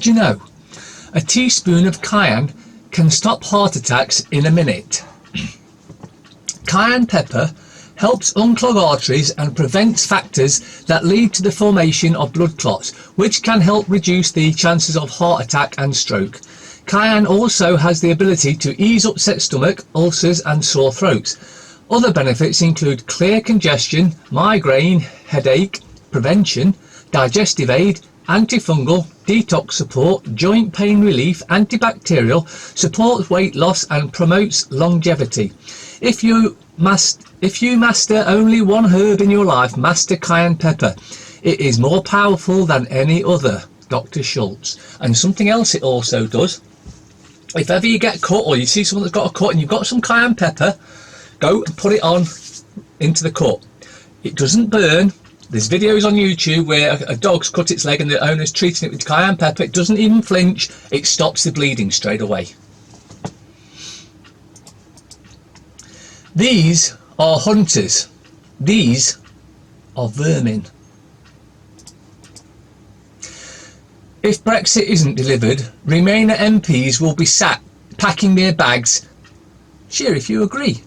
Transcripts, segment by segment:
did you know? A teaspoon of cayenne can stop heart attacks in a minute. Cayenne pepper helps unclog arteries and prevents factors that lead to the formation of blood clots, which can help reduce the chances of heart attack and stroke. Cayenne also has the ability to ease upset stomach, ulcers and sore throats. Other benefits include clear congestion, migraine, headache, prevention, digestive aid, antifungal, detox support, joint pain relief, antibacterial, supports weight loss and promotes longevity. If you master only one herb in your life, master cayenne pepper. It is more powerful than any other, Dr. Schultz. And something else it also does, if ever you get cut or you see someone that's got a cut and you've got some cayenne pepper, go and put it on into the cut. It doesn't burn. There's videos on YouTube where a dog's cut its leg and the owner's treating it with cayenne pepper. It doesn't even flinch. It stops the bleeding straight away. These are hunters. These are vermin. If Brexit isn't delivered, Remainer MPs will be sat packing their bags. Share if you agree.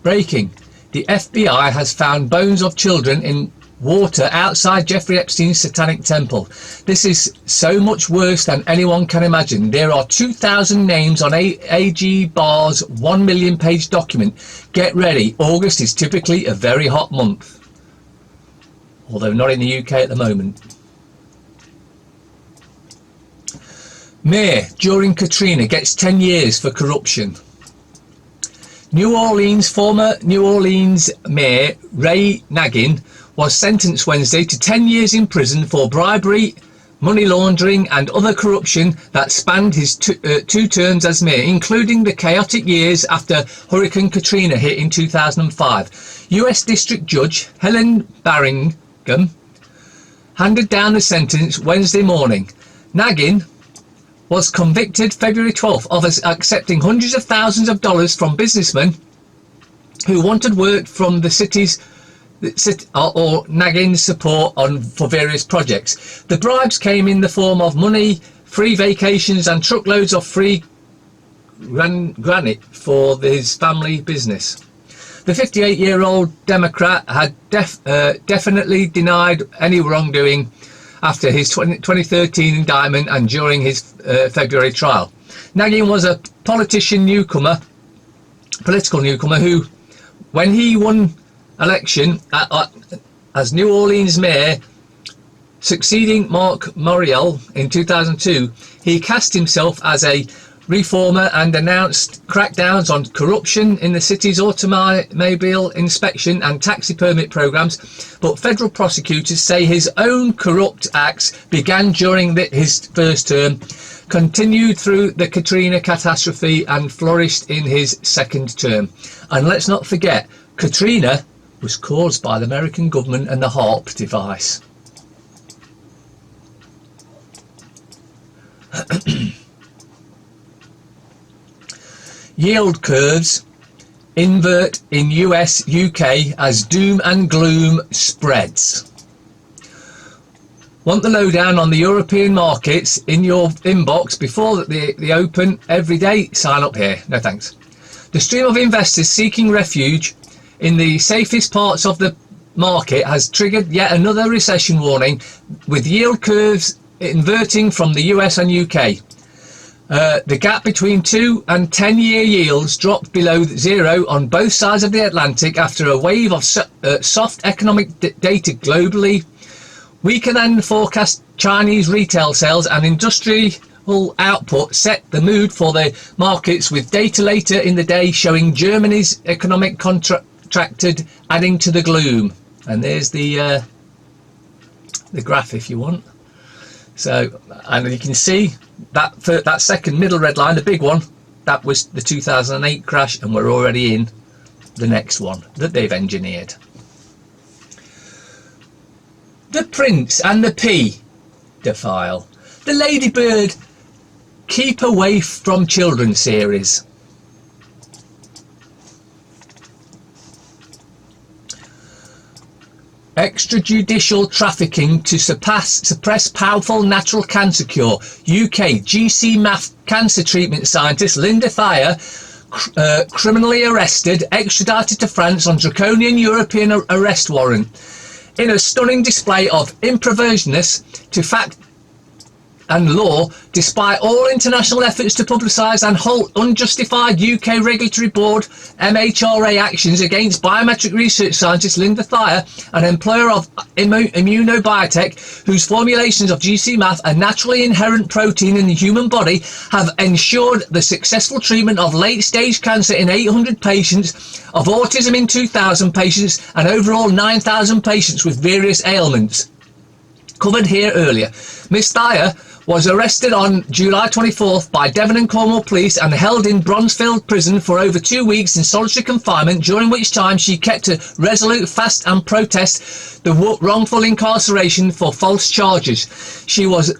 Breaking. The FBI has found bones of children in water outside Jeffrey Epstein's satanic temple. This is so much worse than anyone can imagine. There are 2,000 names on AG Barr's 1 million page document. Get ready, August is typically a very hot month, although not in the UK at the moment. Mayor during Katrina gets 10 years for corruption. Former New Orleans Mayor Ray Nagin was sentenced Wednesday to 10 years in prison for bribery, money laundering and other corruption that spanned his two terms as mayor, including the chaotic years after Hurricane Katrina hit in 2005. US District Judge Helen Barringham handed down the sentence Wednesday morning. Nagin was convicted February 12th of accepting hundreds of thousands of dollars from businessmen who wanted work from the city's or Nagin's support for various projects. The bribes came in the form of money, free vacations and truckloads of free granite for his family business. The 58-year-old Democrat had definitely denied any wrongdoing after his 2013 indictment and during his February trial. Nagin was a political newcomer who, when he won election as New Orleans mayor, succeeding Mark Morial in 2002, he cast himself as a reformer and announced crackdowns on corruption in the city's automobile inspection and taxi permit programs, but federal prosecutors say his own corrupt acts began during his first term, continued through the Katrina catastrophe and flourished in his second term. And let's not forget, Katrina was caused by the American government and the HAARP device. Yield curves invert in US, UK as doom and gloom spreads. Want the lowdown on the European markets in your inbox before they open every day? Sign up here. No thanks. The stream of investors seeking refuge in the safest parts of the market has triggered yet another recession warning, with yield curves inverting from the US and UK. The gap between 2 and 10-year yields dropped below zero on both sides of the Atlantic after a wave of soft economic data globally. Weaker than forecast Chinese retail sales and industrial output set the mood for the markets, with data later in the day showing Germany's economic contracted, adding to the gloom. And there's the graph if you want. So, and you can see that second middle red line, the big one, that was the 2008 crash, and we're already in the next one that they've engineered. The Prince and the Paedophile. The Ladybird Keep Away from Children series. Extrajudicial trafficking to suppress powerful natural cancer cure. UK GcMAF cancer treatment scientist Lynda criminally arrested, extradited to France on Draconian European arrest warrant. In a stunning display of imperviousness to fact and law, despite all international efforts to publicise and halt unjustified UK regulatory board MHRA actions against biometric research scientist Lynda, an employer of immunobiotech, whose formulations of GcMAF, a naturally inherent protein in the human body, have ensured the successful treatment of late-stage cancer in 800 patients, of autism in 2,000 patients, and overall 9,000 patients with various ailments. Covered here earlier. Miss Thayer was arrested on July 24th by Devon and Cornwall police and held in Bronzefield prison for over 2 weeks in solitary confinement, during which time she kept a resolute fast and protest the wrongful incarceration for false charges. She was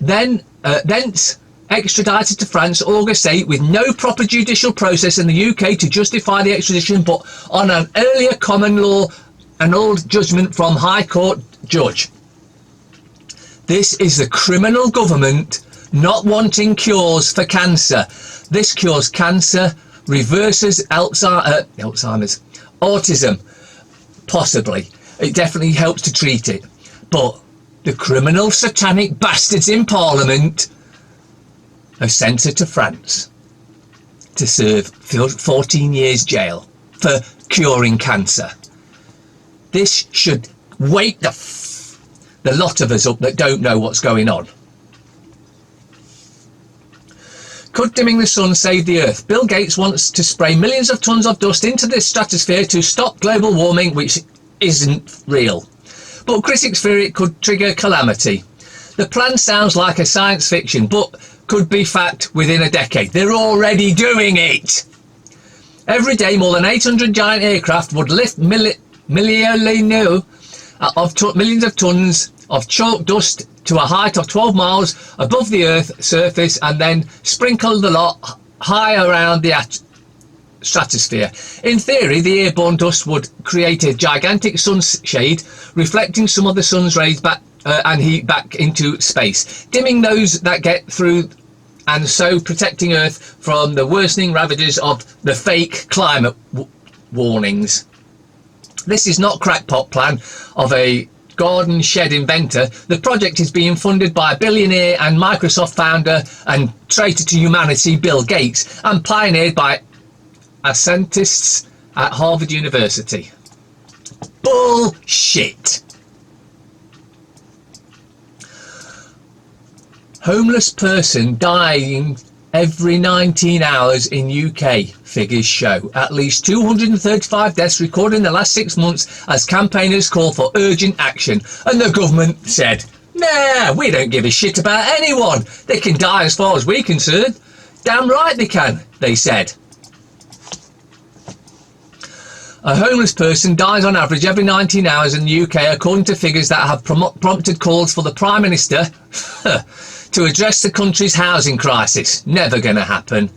thence extradited to France August 8 with no proper judicial process in the UK to justify the extradition, but on an earlier common law annulled judgment from High Court judge. This is the criminal government not wanting cures for cancer. This cures cancer, reverses Alzheimer's, autism, possibly. It definitely helps to treat it. But the criminal satanic bastards in Parliament have sent her to France to serve 14 years jail for curing cancer. This should wake the lot of us up that don't know what's going on. Could dimming the sun save the earth? Bill Gates wants to spray millions of tons of dust into the stratosphere to stop global warming, which isn't real. But critics fear it could trigger calamity. The plan sounds like a science fiction, but could be fact within a decade. They're already doing it. Every day, more than 800 giant aircraft would lift millions of tons of chalk dust to a height of 12 miles above the Earth's surface and then sprinkle the lot high around the stratosphere. In theory, the airborne dust would create a gigantic sunshade, reflecting some of the sun's rays back and heat back into space, dimming those that get through and so protecting Earth from the worsening ravages of the fake climate warnings. This is not crackpot plan of a garden shed inventor. The project is being funded by billionaire and Microsoft founder and traitor to humanity Bill Gates, and pioneered by scientists at Harvard University. Bullshit. Homeless person dying every 19 hours in UK, figures show. At least 235 deaths recorded in the last 6 months as campaigners call for urgent action. And the government said, nah, we don't give a shit about anyone. They can die as far as we're concerned. Damn right they can, they said. A homeless person dies on average every 19 hours in the UK, according to figures that have prompted calls for the Prime Minister to address the country's housing crisis. Never going to happen.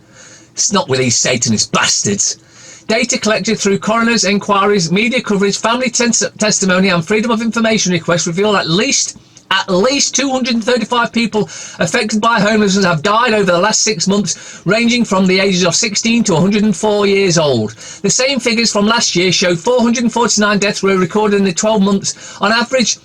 It's not with these Satanist bastards. Data collected through coroners' inquiries, media coverage, family testimony and freedom of information requests reveal at least 235 people affected by homelessness have died over the last 6 months, ranging from the ages of 16 to 104 years old. The same figures from last year showed 449 deaths were recorded in the 12 months, on average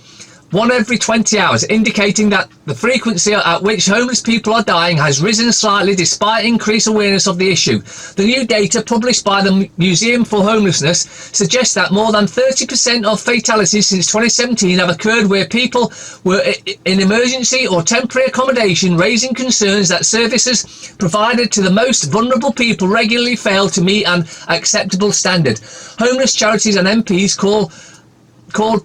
1 every 20 hours, indicating that the frequency at which homeless people are dying has risen slightly despite increased awareness of the issue. The new data published by the Museum for Homelessness suggests that more than 30% of fatalities since 2017 have occurred where people were in emergency or temporary accommodation, raising concerns that services provided to the most vulnerable people regularly fail to meet an acceptable standard. Homeless charities and MPs called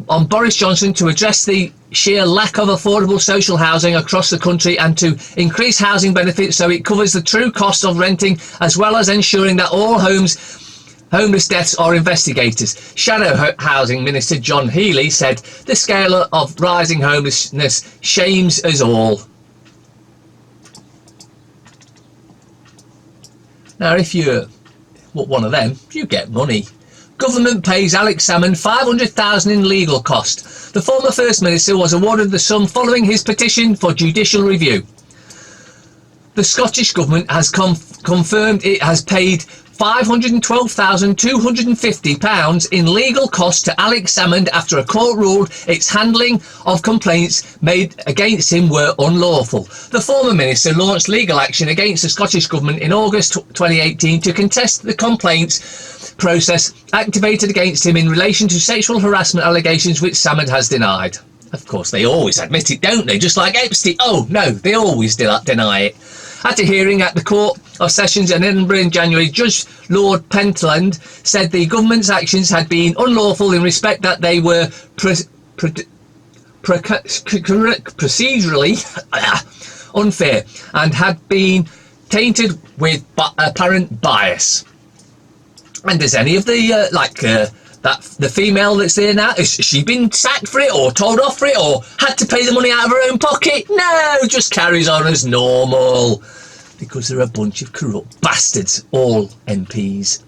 on Boris Johnson to address the sheer lack of affordable social housing across the country and to increase housing benefits so it covers the true cost of renting, as well as ensuring that all homeless deaths are investigated. Shadow Housing Minister John Healey said, "The scale of rising homelessness shames us all." Now, if you're one of them, you get money. Government pays Alex Salmond $500,000 in legal cost. The former First Minister was awarded the sum following his petition for judicial review. The Scottish Government has confirmed it has paid £512,250 in legal costs to Alex Salmond after a court ruled its handling of complaints made against him were unlawful. The former minister launched legal action against the Scottish Government in August 2018 to contest the complaints process activated against him in relation to sexual harassment allegations which Salmond has denied. Of course, they always admit it, don't they? Just like Epstein. Oh, no, they always deny it. At a hearing at the Court of Sessions in Edinburgh in January, Judge Lord Pentland said the government's actions had been unlawful in respect that they were procedurally unfair and had been tainted with apparent bias. And does any of the the female that's there now, has she been sacked for it or told off for it or had to pay the money out of her own pocket? No, just carries on as normal because they're a bunch of corrupt bastards, all MPs.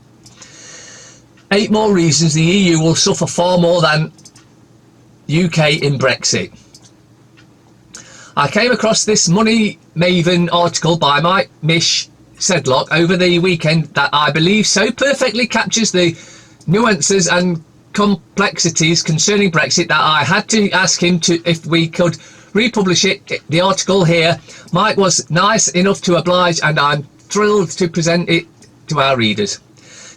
8 more reasons the EU will suffer far more than UK in Brexit. I came across this Money Maven article by Mike Mish Sedlock over the weekend that I believe so perfectly captures the nuances and complexities concerning Brexit that I had to ask him if we could republish it. The article here. Mike was nice enough to oblige, and I'm thrilled to present it to our readers.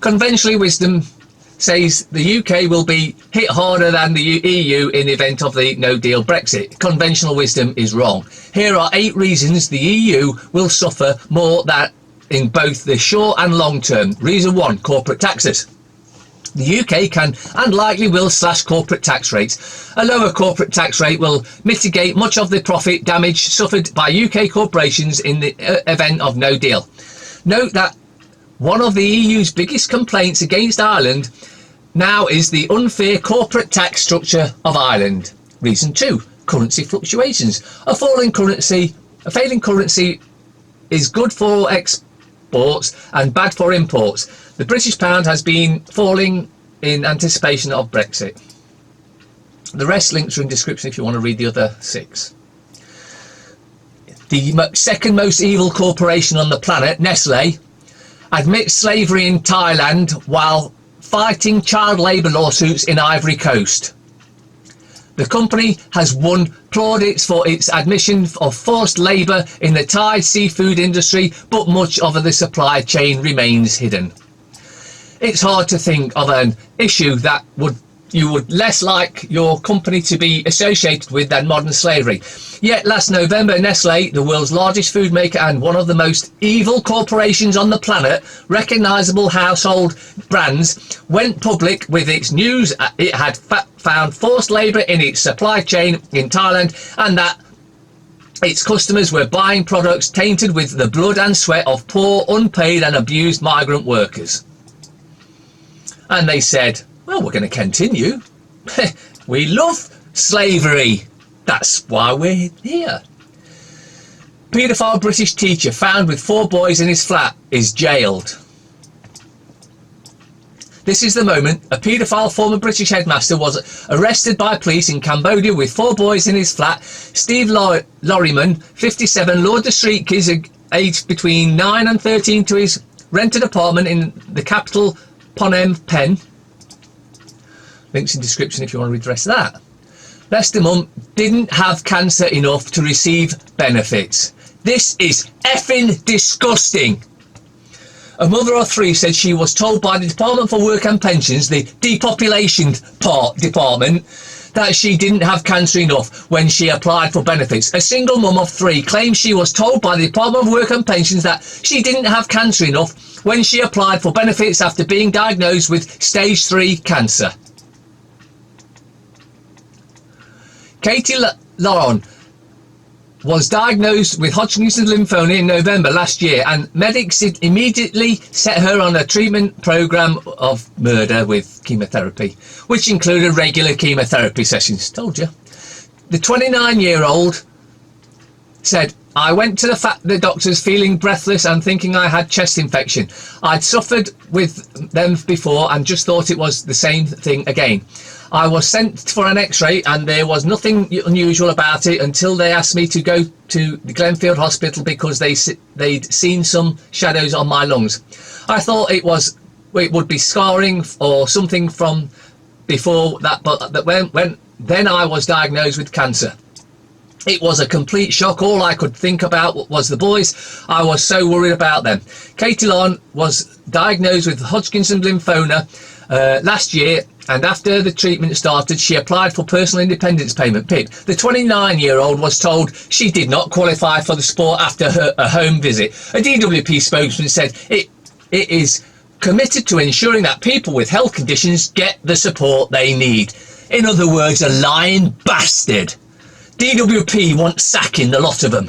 Conventional wisdom says the UK will be hit harder than the EU in the event of the no-deal Brexit. Conventional wisdom is wrong. Here are 8 reasons the EU will suffer more than in both the short and long term. Reason 1, corporate taxes. The UK can and likely will slash corporate tax rates. A lower corporate tax rate will mitigate much of the profit damage suffered by UK corporations in the event of no deal. Note that one of the EU's biggest complaints against Ireland now is the unfair corporate tax structure of Ireland. Reason 2, currency fluctuations. A failing currency is good for exports and bad for imports. The British pound has been falling in anticipation of Brexit. The rest links are in description if you want to read the other 6. The second most evil corporation on the planet, Nestlé, admits slavery in Thailand while fighting child labour lawsuits in Ivory Coast. The company has won plaudits for its admission of forced labour in the Thai seafood industry, but much of the supply chain remains hidden. It's hard to think of an issue that you would less like your company to be associated with than modern slavery. Yet last November, Nestlé, the world's largest food maker and one of the most evil corporations on the planet, recognisable household brands, went public with its news it had found forced labour in its supply chain in Thailand and that its customers were buying products tainted with the blood and sweat of poor, unpaid and abused migrant workers. And they said, well, we're going to continue. We love slavery. That's why we're here. Paedophile British teacher found with 4 boys in his flat is jailed. This is the moment a paedophile former British headmaster was arrested by police in Cambodia with 4 boys in his flat. Steve Lorryman, 57, lured the street kids aged between 9 and 13 to his rented apartment in the capital Phnom Penh. Links in description if you want to read the rest of that. Leicester mum didn't have cancer enough to receive benefits. This is effing disgusting. A mother of 3 said she was told by the Department for Work and Pensions, the depopulation department, that she didn't have cancer enough when she applied for benefits. A single mum of 3 claims she was told by the Department of Work and Pensions that she didn't have cancer enough when she applied for benefits after being diagnosed with stage 3 cancer. Katie Lauren was diagnosed with Hodgkin's lymphoma in November last year, and medics immediately set her on a treatment program of murder with chemotherapy, which included regular chemotherapy sessions. Told you. The 29-year-old said, I went to the doctors feeling breathless and thinking I had chest infection. I'd suffered with them before and just thought it was the same thing again. I was sent for an x-ray and there was nothing unusual about it until they asked me to go to the Glenfield Hospital because they'd seen some shadows on my lungs. I thought it would be scarring or something from before that, but then I was diagnosed with cancer. It was a complete shock. All I could think about was the boys. I was so worried about them. Katie Lon was diagnosed with Hodgkin's lymphoma last year, and after the treatment started, she applied for personal independence payment, PIP. The 29-year-old was told she did not qualify for the sport after a home visit. A DWP spokesman said it is committed to ensuring that people with health conditions get the support they need. In other words, a lying bastard. DWP wants sacking the lot of them.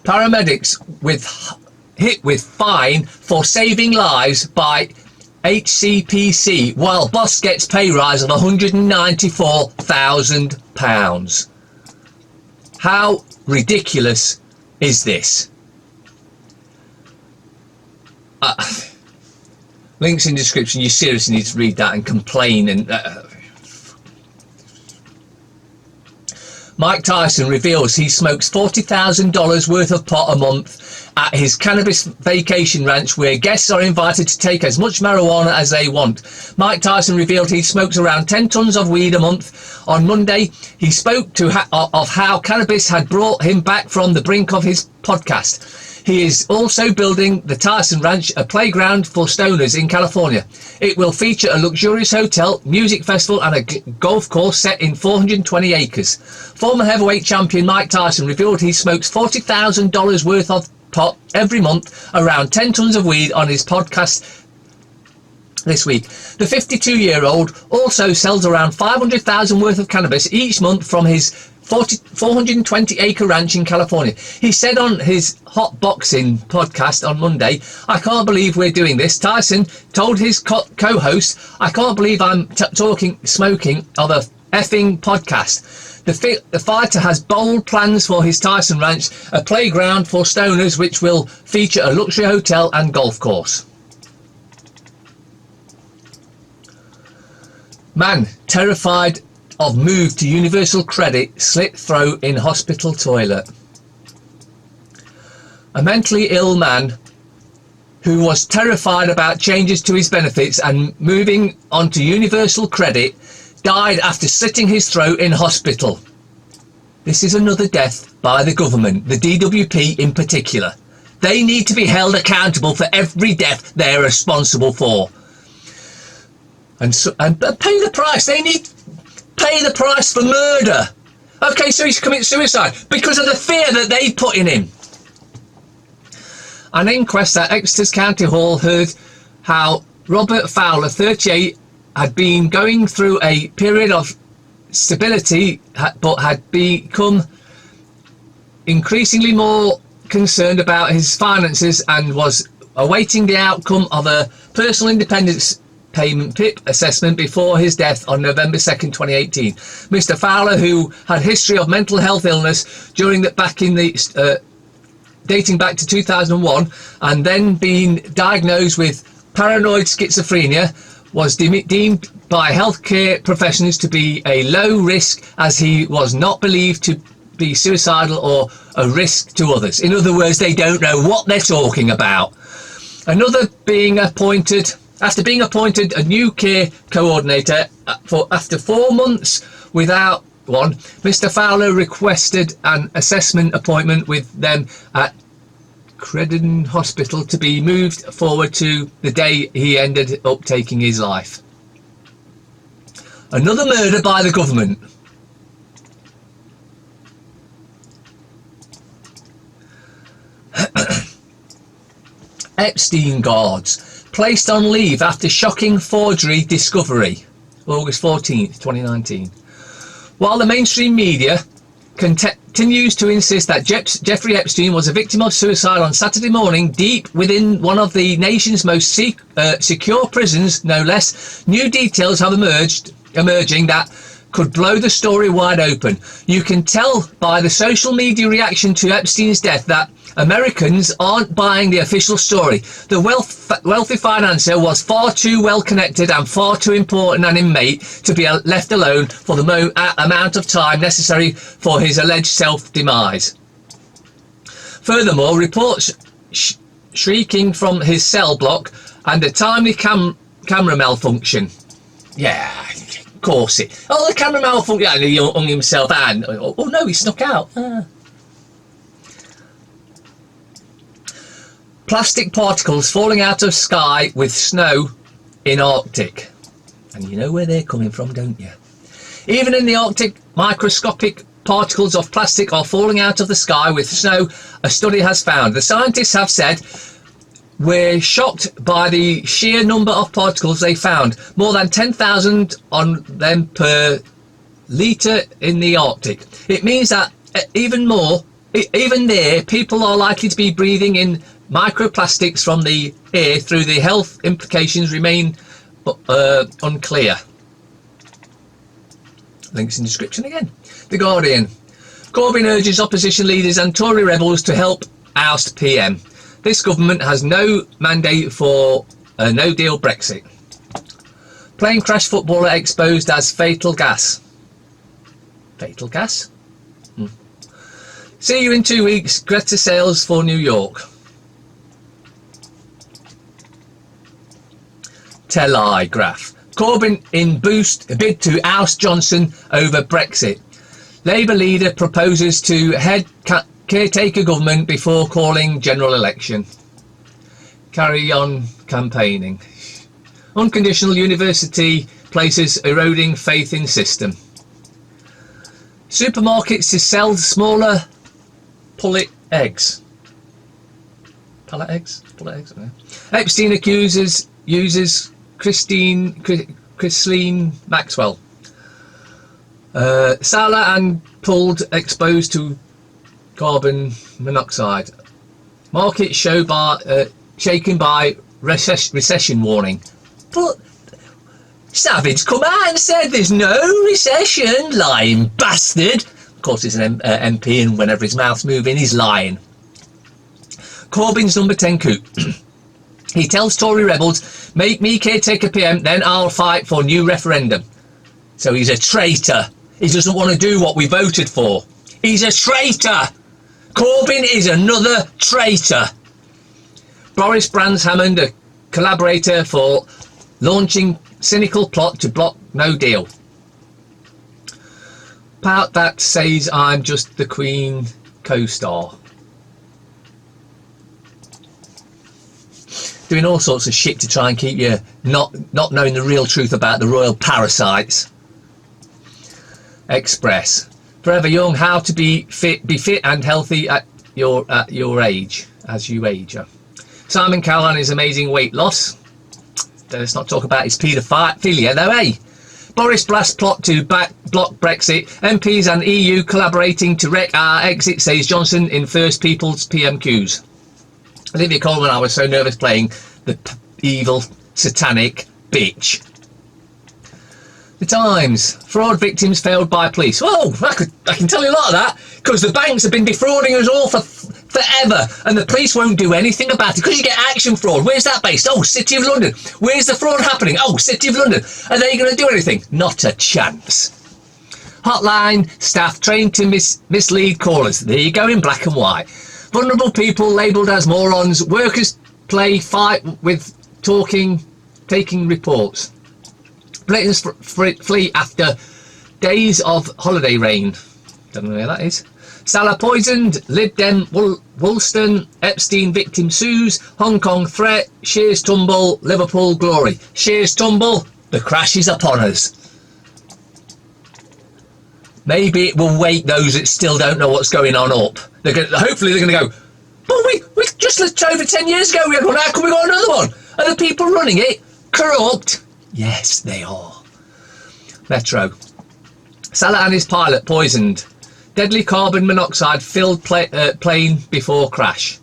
Paramedics hit with fine for saving lives by HCPC, while boss gets pay rise of £194,000. How ridiculous is this? Links in description. You seriously need to read that and complain. And Mike Tyson reveals he smokes $40,000 worth of pot a month at his cannabis vacation ranch, where guests are invited to take as much marijuana as they want. Mike Tyson revealed he smokes around 10 tons of weed a month. On Monday, he spoke of how cannabis had brought him back from the brink of his podcast. He is also building the Tyson Ranch, a playground for stoners in California. It will feature a luxurious hotel, music festival and a golf course set in 420 acres. Former heavyweight champion Mike Tyson revealed he smokes $40,000 worth of pot every month, around 10 tons of weed, on his podcast this week. The 52-year-old also sells around $500,000 worth of cannabis each month from his 420-acre ranch in California. He said on his Hot Boxing podcast on Monday, "I can't believe we're doing this." Tyson told his co-host, "I can't believe I'm smoking of a effing podcast." The fighter has bold plans for his Tyson Ranch, a playground for stoners which will feature a luxury hotel and golf course. Man terrified of move to universal credit, slit throat in hospital toilet. A mentally ill man who was terrified about changes to his benefits and moving on to universal credit died after slitting his throat in hospital. This is another death by the government, the DWP in particular. They need to be held accountable for every death they're responsible for. And pay the price. They need pay the price for murder. Okay, so he's committed suicide because of the fear that they put in him. An inquest at Exeter's County Hall heard how Robert Fowler, 38, had been going through a period of stability but had become increasingly more concerned about his finances and was awaiting the outcome of a personal independence payment PIP assessment before his death on November 2nd, 2018. Mr. Fowler, who had history of mental health illness dating back to 2001 and then being diagnosed with paranoid schizophrenia, was deemed by healthcare professionals to be a low risk as he was not believed to be suicidal or a risk to others. In other words, they don't know what they're talking about. After being appointed a new care coordinator after 4 months without one, Mr. Fowler requested an assessment appointment with them at Creden Hospital to be moved forward to the day he ended up taking his life. Another murder by the government. Epstein guards placed on leave after shocking forgery discovery. August 14th, 2019. While the mainstream media continues to insist that Jeffrey Epstein was a victim of suicide on Saturday morning deep within one of the nation's most secure prisons, no less, new details have emerging that could blow the story wide open. You can tell by the social media reaction to Epstein's death that Americans aren't buying the official story. The wealthy financier was far too well connected and far too important an inmate to be left alone for the amount of time necessary for his alleged self-demise. Furthermore, reports shrieking from his cell block and a timely camera malfunction. Yeah, of course it. Oh, the camera malfunction. And he hung himself and oh no, he snuck out. Plastic particles falling out of sky with snow in Arctic. And you know where they're coming from, don't you? Even in the Arctic, microscopic particles of plastic are falling out of the sky with snow, a study has found. The scientists have said, we're shocked by the sheer number of particles they found. More than 10,000 on them per litre in the Arctic. It means that even there, people are likely to be breathing in microplastics from the air through the health implications remain unclear. Links in description again. The Guardian. Corbyn urges opposition leaders and Tory rebels to help oust PM. This government has no mandate for a no-deal Brexit. Plane crash footballer exposed as fatal gas. Fatal gas? See you in 2 weeks. Greta sails for New York. Telegraph. Corbyn in bid to oust Johnson over Brexit. Labour leader proposes to head caretaker government before calling general election. Carry on campaigning. Unconditional university places eroding faith in system. Supermarkets to sell smaller pullet eggs. Pullet eggs? Pullet eggs? Epstein uses Christine Maxwell. Salah and pulled exposed to carbon monoxide. Markets shaken by recession warning. But Savage come out and said there's no recession. Lying bastard. Of course he's an MP and whenever his mouth's moving he's lying. Corbyn's number 10 coup. He tells Tory rebels, make me caretaker PM, then I'll fight for new referendum. So he's a traitor. He doesn't want to do what we voted for. He's a traitor. Corbyn is another traitor. Boris brands Hammond a collaborator for launching cynical plot to block no deal. Pout that says I'm just the Queen co-star. Doing all sorts of shit to try and keep you not knowing the real truth about the royal parasites. Express. Forever Young, how to be fit and healthy at your age, as you age. Simon Cowell his amazing weight loss. Let's not talk about his paedophilia though, eh? Boris Blast plot to block Brexit. MPs and EU collaborating to wreck our exit, says Johnson in First People's PMQs. Olivia Colman, I was so nervous playing the evil, satanic bitch. The Times. Fraud victims failed by police. Whoa, I can tell you a lot of that, because the banks have been defrauding us all for forever, and the police won't do anything about it, because you get action fraud. Where's that based? Oh, City of London. Where's the fraud happening? Oh, City of London. Are they going to do anything? Not a chance. Hotline staff trained to mislead callers. There you go in black and white. Vulnerable people labelled as morons. Workers play fight with taking reports. Britons flee after days of holiday rain. Don't know where that is. Salah poisoned. Lib Dem Woolston. Epstein victim sues. Hong Kong threat. Shears tumble. Liverpool glory. Shears tumble. The crash is upon us. Maybe it will wake those that still don't know what's going on up. Hopefully they're going to go, but we just left over 10 years ago we had one, how come we got another one? Are the people running it corrupt? Yes, they are. Metro. Salah and his pilot poisoned. Deadly carbon monoxide filled plane before crash.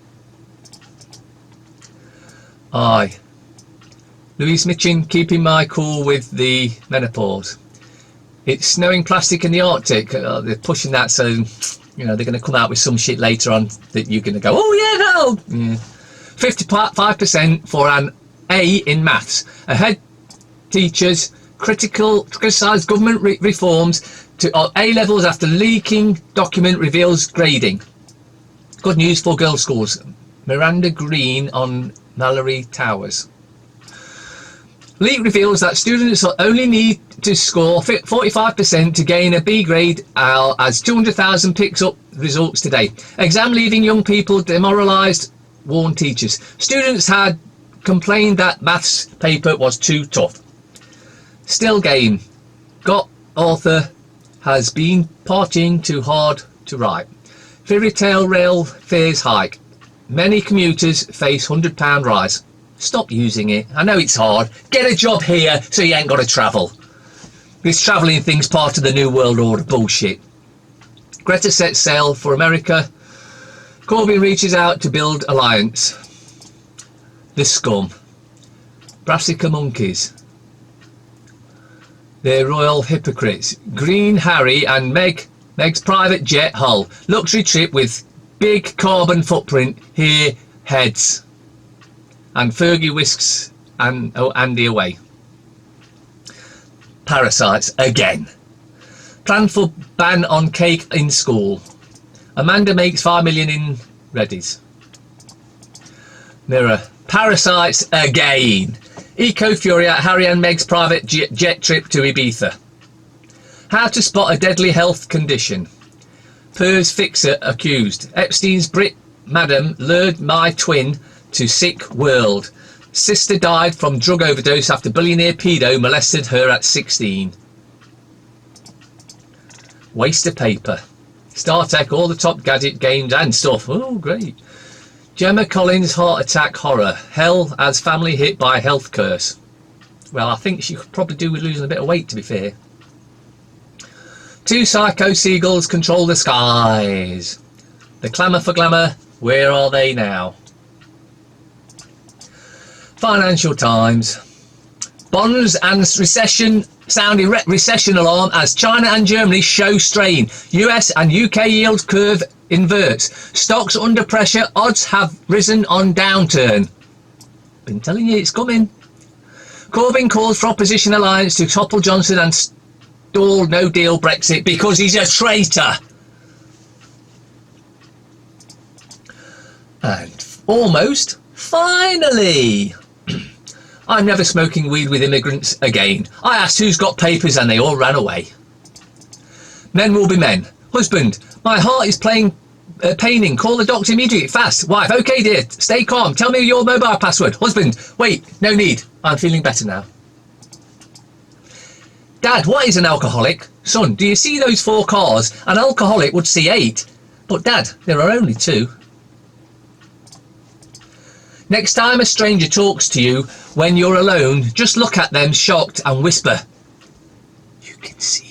Louise Mitchin keeping my cool with the menopause. It's snowing plastic in the Arctic. They're pushing that, so you know they're going to come out with some shit later on that you're going to go, oh yeah, no. Yeah. 55% for an A in maths. Ahead teachers criticise government reforms to A levels after leaking document reveals grading. Good news for girls' schools. Miranda Green on Mallory Towers. Leak reveals that students only need to score 45% to gain a B grade as 200,000 picks up results today. Exam leaving young people demoralised, warned teachers. Students had complained that maths paper was too tough. Still game. Got author has been partying too hard to write. Fairy tale rail fares hike. Many commuters face £100 rise. Stop using it. I know it's hard. Get a job here so you ain't got to travel. This travelling thing's part of the New World Order bullshit. Greta sets sail for America. Corbyn reaches out to build alliance. The scum. Brassica monkeys. They're royal hypocrites. Green Harry and Meg's private jet hull. Luxury trip with big carbon footprint. Here heads. And Fergie whisks Andy away. Parasites again. Plan for ban on cake in school. Amanda makes 5 million in Reddies. Mirror. Parasites again. Eco Fury at Harry and Meg's private jet trip to Ibiza. How to spot a deadly health condition. Purrs fixer accused. Epstein's Brit madam lured my twin to sick world. Sister died from drug overdose after billionaire pedo molested her at 16. Waste of paper. StarTech, all the top gadget games and stuff. Oh, great. Gemma Collins heart attack horror. Hell as family hit by health curse. Well, I think she could probably do with losing a bit of weight, to be fair. 2 psycho seagulls control the skies. The clamour for glamour, where are they now? Financial Times. Bonds and recession sounding recession alarm as China and Germany show strain. US and UK yield curve inverts. Stocks under pressure. Odds have risen on downturn. Been telling you it's coming. Corbyn calls for opposition alliance to topple Johnson and stall no deal Brexit because he's a traitor. And almost finally. I'm never smoking weed with immigrants again. I asked who's got papers and they all ran away. Men will be men. Husband, my heart is paining. Call the doctor immediately. Fast. Wife, okay dear. Stay calm. Tell me your mobile password. Husband, wait. No need. I'm feeling better now. Dad, what is an alcoholic? Son, do you see those 4 cars? An alcoholic would see 8. But Dad, there are only 2. Next time a stranger talks to you when you're alone, just look at them shocked and whisper, "You can see